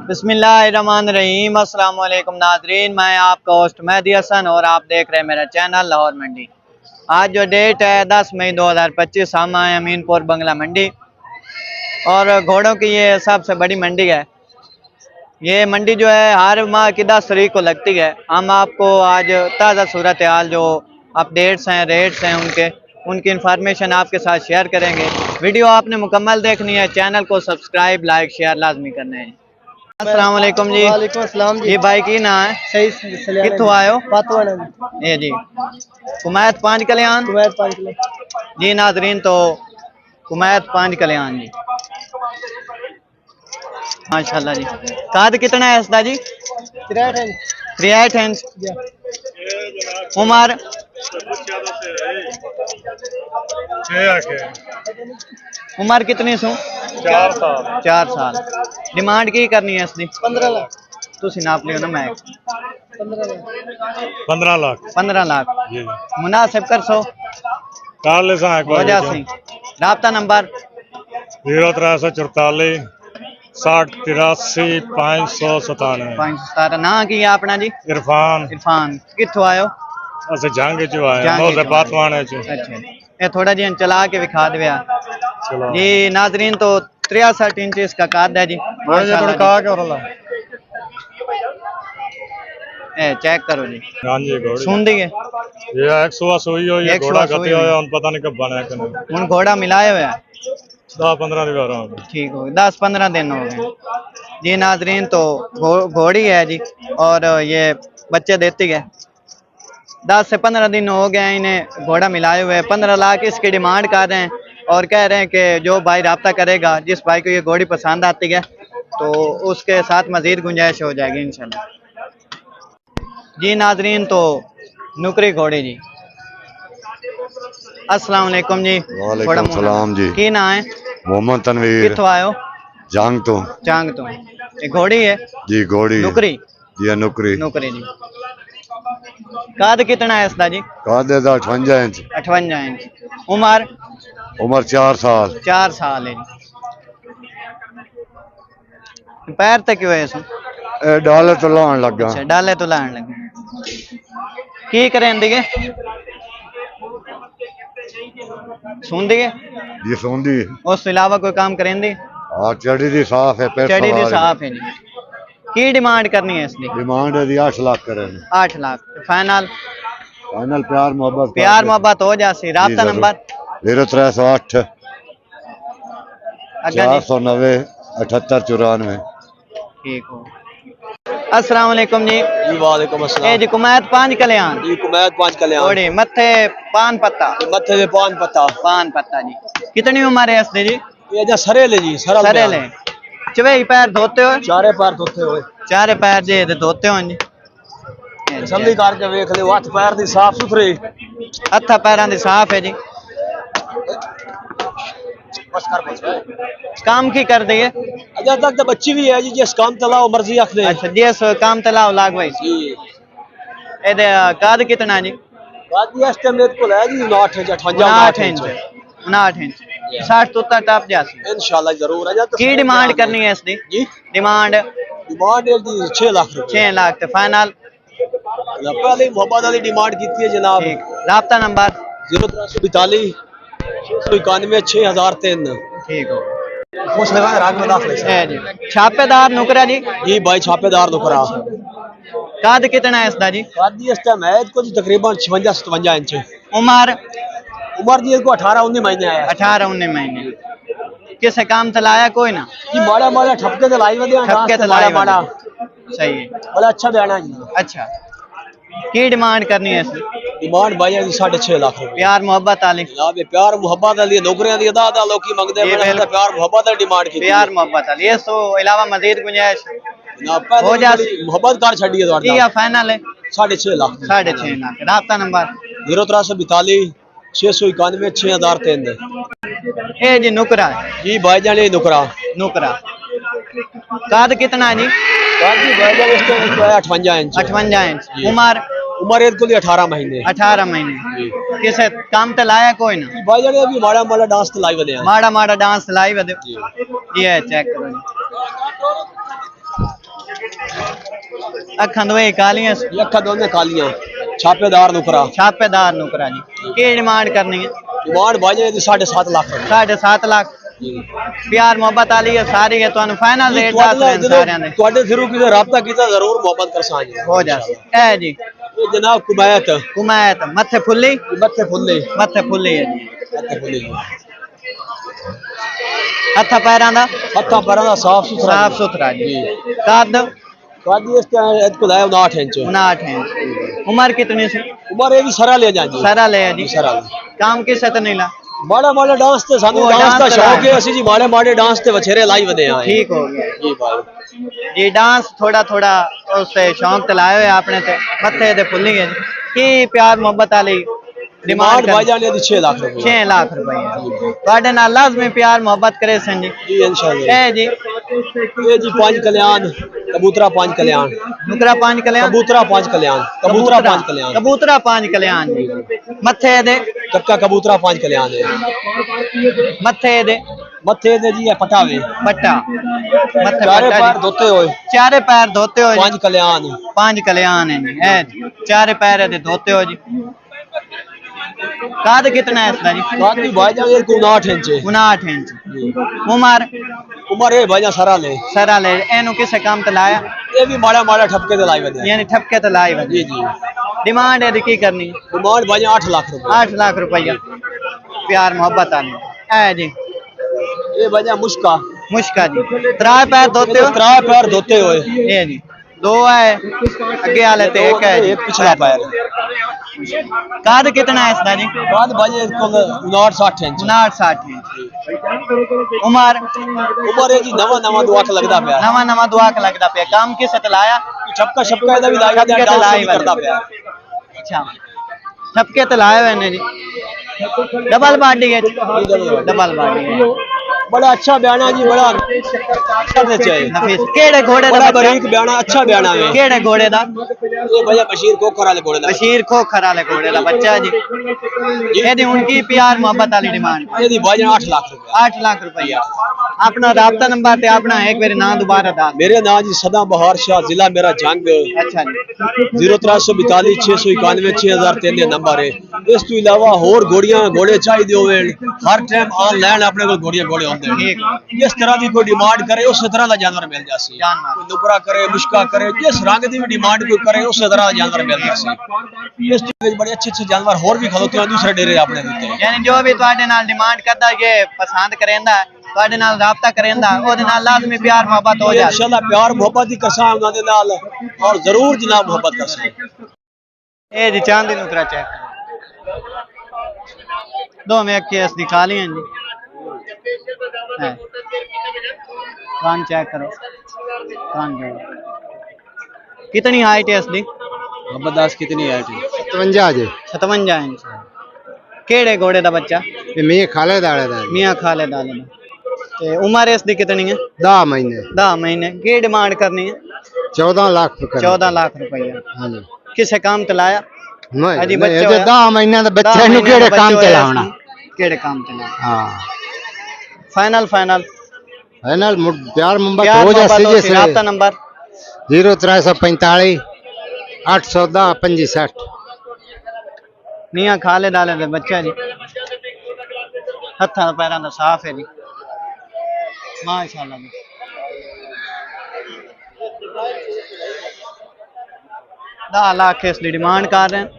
बिस्मिल्लाहिर्रहमानिर्रहीम। अस्सलाम वालेकुम नाज़रीन, मैं आपका होस्ट मेहदी हसन और आप देख रहे हैं मेरा चैनल लाहौर मंडी। आज जो डेट है 10 मई 2025, हम आए अमीनपुर बंगला मंडी और घोड़ों की ये सबसे बड़ी मंडी है। ये मंडी जो है हर माह की 10 तारीख को लगती है। हम आपको आज ताज़ा सूरत हाल जो अपडेट्स हैं, रेट्स हैं, उनकी इंफॉर्मेशन आपके साथ शेयर करेंगे। वीडियो आपने मुकम्मल देखनी है, चैनल को सब्सक्राइब लाइक शेयर लाजमी करने हैं। अस्सलाम वालेकुम जी। वालेकुम अस्सलाम जी। ये भाई की ना है सही कितों आयो पातवाना ये जी कुमैत 5 कल्याण कुवैत 5 किलो जी। नाजरीन तो कुमैत 5 कल्याण जी, माशाल्लाह जी। काद कितना है इसका जी? 63 इंच। उमर उमर कितनी सू? 4 साल। डिमांड की करनी है इसकी? 15 लाख। तुसी नाप लियो ना, मैं 15 लाख 15 लाख जी मुनासिब कर सो कर ले हो जा सी। राब्ता नंबर 0344 60 83 597 517। ना की है अपना जी? इरफान इरफान। कित्थों आयो? अस जंग च आए जंग मौजे चो पातवाने च अच्छा, ये थोड़ा जी चला के विखा दिया चलो जी। नाजरीन तो 63 इंच इसका काद है जी, माशाल्लाह जी। ए चेक करो जी, हां जी घोड़ी सुन दी है ये 100 सोई हो ये 100 घोड़ा सोई गते हुई। होया, पता नहीं कब बने कि नहीं। हूँ घोड़ा मिलाए हुए है 10-15 दिन हो गए। ठीक हो 10-15 दिन हो गए जी। नाजरीन तो घोड़ी है जी और ये बच्चे देती है। 10 से 15 दिन हो गए हैं इन्हें घोड़ा मिलाए हुए। 15 लाख इसकी डिमांड कर रहे हैं और कह रहे हैं कि जो भाई रब्ता करेगा, जिस भाई को ये घोड़ी पसंद आती है तो उसके साथ मजीद गुंजाइश हो जाएगी इंशाल्लाह जी। नाजरीन तो नुकरी घोड़ी जी। अस्सलाम वालेकुम जी। वालेकुम सलाम जी। की ना है? मोहम्मद तनवीर कित्थों आयो? जंग तो चांग तो। ये घोड़ी है जी घोड़ी नुकरी जी नुकरी नुकरी जी। काद कितना है इसका जी? कादे दा 58 इंच। 58 इंच। उम्र 4 साल 4 साल है जी। पैर तक क्यों है इसमें? ए डाले तो लान लगा अच्छा, डाले तो लाने लगे। की करें दिगे सुन दिए जी सोंदी उस अलावा कोई काम करें दी? आ चढ़ी दी साफ है पैसा चढ़ी दी साफ है जी। की डिमांड करनी है इसकी? डिमांड है दी 8 लाख करे 8 लाख फाइनल। फाइनल प्यार मोहब्बत हो जासी। राब्ता नंबर 0308 अगर 490 7894। ठीक हो। अस्सलाम वालेकुम जी। जी वालेकुम ए अस्सलाम जी कुमैत 5 कल्याण जी। कुवैत 5 कल्याण घोड़ी मत्थे पान पत्ता मत्थे पे पान पत्ता जी। कितनी उम्र है इसकी जी? ये जा सरेले जी सरल सरे ले चवेई पैर धोते हो? चारे पैर धोते हुए चारे पैर जे धोते हो जी। तसल्ली करके देख ले हथ पैर दी साफ सुथरे हथा पैरां दी साफ है जी। बस कर बस काम की कर दी है? अजा तक तो बच्ची भी है जी, जिस काम तलाओ मर्जी रख दे अच्छा, जिस काम तलाव लाग भाई जी। एदे काद कितना जी? बाकी इस टाइम मेरे को है जी 59 इंच 59 इंच 59 इंच 60 तो टप जासी इंशाल्लाह जरूर है। की डिमांड करनी है इसकी? जी डिमांड डिमांड है जी 6 लाख रुपए 6 लाख ते फाइनल। पहले मोहब्बत वाली डिमांड की है जनाब। ठीक। राब्ता नंबर 0342 691 6003। ठीक हो। खुश लगा राग में दाखिल ए जी छापेदार नुकरा जी। जी भाई छापेदार नुकरा। काद कितना है इसका जी? शादी इस टाइम है इसको जी तकरीबन 56-57 इंच। उम्र उम्र जी इसको 18-19 महीने है। 18-19 महीने। किसे काम तलाया कोई ना? जी माड़ा माड़ा ठपके तो लाई वदे ठपके तो लाई माड़ा सही है। बड़ा अच्छा देना जी। अच्छा, की डिमांड करनी है इसकी? डिमांड भाई है जी 6.5 लाख रुपए। प्यार मोहब्बत वाली? जनाब ये प्यार मोहब्बत वाली नौकरियां दी अदा लोकी मंगदे ये मैंने बिल्कुल। प्यार मोहब्बत वाली डिमांड की प्यार मोहब्बत वाली। ये तो अलावा मजीद गुंजाइश जनाब हो हो जा जा मोहब्बत कर छड़ी है ठीक ਤੁਹਾਡਾ है फाइनल है 6.5 लाख 6.5 लाख। राब्ता नंबर 0342 691 6003। ए जी नुकरा है जी भाईजान ये नुकरा नुकरा। काद कितना है जी? बाकी भाईजान इसको 58 इंच 58 इंच। जी। उम्र इसको 18 महीने 18 महीने। किसे काम तो लाया कोई ना? भाईजान अभी माड़ा माड़ा डांस तो लाइव दे माड़ा माड़ा डांस लाइव है जी। ये चेक करो जी। अखां दोए कालियां ये अखा दोने कालियां छापेदार नुकरा छापेदार नुकरा जी की डिमांड करनी है डिमांड भाई जी 7.5 लाख रुपए 7.5 लाख प्यार मोहब्बत वाली है सारी है तो फाइनल रेट दस रहे हैं सारे ने ਤੁਹਾਡੇ ਸਿਰੋਂ ਕਿਤੇ ਰਾਬਤਾ ਕੀਤਾ ਜ਼ਰੂਰ ਮੁਹੱਬਤ ਕਰਸਾਂ ਜੀ हो जा ए जी ਇਹ ਜਨਾਬ ਕੁਬੈਤ कुमैत मथे फुल्ली ਮੱਥੇ ਫੁੱਲੇ मथे फुल्ली है जी ਮੱਥੇ ਫੁੱਲੇ ਜੀ हथा पैरां दा ਹੱਥਾਂ ਪੈਰਾਂ ਦਾ ਸਾਫ ਸੁਥਰਾ साफ सुथरा जी कद ਕਾਦੀ ਇਸ ਤੇ ਇਹ ਕੋਲ ਹੈ 59 ਇੰਚ 59 इंच उम्र कितनी सी ਉਮਰ ਇਹ ਵੀ ਸਾਰਾ ਲੈ ਜਾਂਦੀ सारा ले है जी ਸਾਰਾ काम किसे तो नहीं ला ਮਾੜਾ ਮਾੜਾ ਡਾਂਸ ਤੇ ਸਾਨੂੰ ਉਹ ਡਾਂਸ ਦਾ ਡਾਂਸ ਸ਼ੌਕ ਹੈ ਅਸੀਂ ਜੀ ਮਾੜੇ ਮਾੜੇ ਡਾਂਸ ਤੇ ਬਛੇਰੇ ਲਾਈ ਵਦੇ ਆ ठीक हो गया ਜੀ ਭਾਈ जी डांस थोड़ा थोड़ा उससे शौक तो लाए हुए आपने ते मथे ते फुल्ली है जी की प्यार मोहब्बत वाली डिमांड डिमांड भाई जाने दी 6 लाख रुपए 6 लाख रुपए ਤੁਹਾਡੇ ਨਾਲ ਲਾਜ਼ਮੀ ਪਿਆਰ ਮੁਹੱਬਤ ਕਰੇ ਸਨ ਜੀ जी इंशाल्लाह ए जी ये जी 5 कल्याण कबूतरा 5 कल्याण नुकरा 5 कल्याण कबूतरा 5 कल्याण कबूतरा 5 कल्याण कबूतरा 5 कल्याण जी मथे दे कक्का कबूतरा 5 कल्याण है मथे दे मथे दे जी है पटावे पट्टा मथे चारे पट्टा पैर जी। धोते हुए चारे पैर धोते हो जी 5 कल्याण 5 कल्याण है जी ए जी चारे पैर दे धोते हो जी काद कितना है इसका जी कादी भाई जान ये 59 इंच है 59 इंच उमर उम्र है भाई जान सारा ले सरा ले एनु किसे काम ते लाया ये भी माड़ा माड़ा ठपके दे लाई वदे यानी ठपके ते लाई वधी जी जी डिमांड है की करनी डिमांड भाई 8 लाख रुपए 8 लाख रुपया प्यार मोहब्बत आनी है जी ये भाई जान मुश्का मुश्का जी त्राय पैर धोते हो त्रा पैर धोते हुए ये जी दो है अगे वाले ते एक है जी एक पिछला पैर काद कितना है इसका जी बाद भाई ये कुल 59 60 इंच 59 60 इंच उमर उम्र है जी नवा नवा दुआ के लगदा पिया नवा नवा दुआ का लगदा पे काम किसे ते लाया छपका छपका ਇਹਦਾ ਵੀ ਲਾਇਆ छपके ते ਜਾਂਦਾ लाई ਕਰਦਾ ਪਿਆ अच्छा छपके ते लाए हुए ने जी डबल बाडी है डबल बाडी है बड़ा अच्छा बयाना जी बड़ा अच्छा से चाहिए नफीस केड़े घोड़े दा बड़ा बच्चा बारीक बयाना अच्छा बयाना है केड़े घोड़े दा ये भैया बशीर कोखर वाले घोड़े दा बशीर खोखर वाले घोड़े दा बच्चा जी ਇਹਦੀ ਹੁਣ ਕੀ ਪਿਆਰ ਮੁਹੱਬਤ ਵਾਲੀ ਡਿਮਾਂਡ ये दी भाई 8 लाख रुपए 8 लाख रुपया अपना राब्ता नंबर ते अपना एक बार नाम दोबारा दास मेरे नाम जी सदा बहार शाह जिला मेरा जंग अच्छा जी 0342 691 6003 नंबर है इस तो इलावा और घोड़ियां घोड़े चाहिए होवे हर टाइम ऑनलाइन अपने को घोड़ियां घोड़े होंगे ठीक जिस तरह की कोई डिमांड करे उस तरह का जानवर मिल जासी जानवर। कोई नुकरा करे मुश्का करे जिस रंग की भी डिमांड कोई करे उस तरह का जानवर मिल जासी इस तो बड़े अच्छे अच्छे जानवर और भी खलोते हैं दूसरे डेरे अपने देते यानी जो भी ਤੁਹਾਡੇ ਨਾਲ ਡਿਮਾਂਡ ਕਰਦਾ ਜੇ ਪਸੰਦ ਕਰੇਂਦਾ ਤੁਹਾਡੇ ਨਾਲ ਰਾਬਤਾ ਕਰੇਂਦਾ ਉਹਦੇ ਨਾਲ ਲਾਜ਼ਮੀ ਪਿਆਰ ਮੁਹੱਬਤ ਹੋ ਜਾਏ इंशाल्लाह प्यार मोहब्बत ही करसा उन्हां दे नाल और जरूर जनाब मोहब्बत करसा ਇਹ ਜੀ ਚਾਂਦੀ ਨੂੰ ਕਰਾ ਚੈੱਕ ਦੋਵੇਂ ਅੱਖੀਆਂ ਇਸ ਦੀ ਖਾਲੀਆਂ ਜੀ ਹੈ कान चेक करो कान जो कितनी हाइट है इसकी मोहब्बत दास कितनी है 57 जे 57 इंच केड़े घोड़े दा बच्चा ये मैं खाले दाड़े दा मियां खालिद आले दा ते उम्र इसकी कितनी है 10 महीने 10 महीने की डिमांड करनी है 14 लाख रुपए 14 लाख रुपया हां जी किसे काम ते लाया नहीं अजी नहीं, बच्चे ये होया। 10 महीने दा बच्चे 10 नु महीने केड़े दा काम बच्चे ते होया लावना इसकी, केड़े काम ते लावना हां फाइनल फाइनल फाइनल प्यार मोहब्बत प्यार हो मोहब्बत जासी हो सी, जैसे राब्ता नंबर 0345 810 65 मियां खालिद आले दे बच्चा जी हत्थां पैरां दा साफ है जी माशाअल्लाह जी 10 लाख इसकी डिमांड कर रहे हैं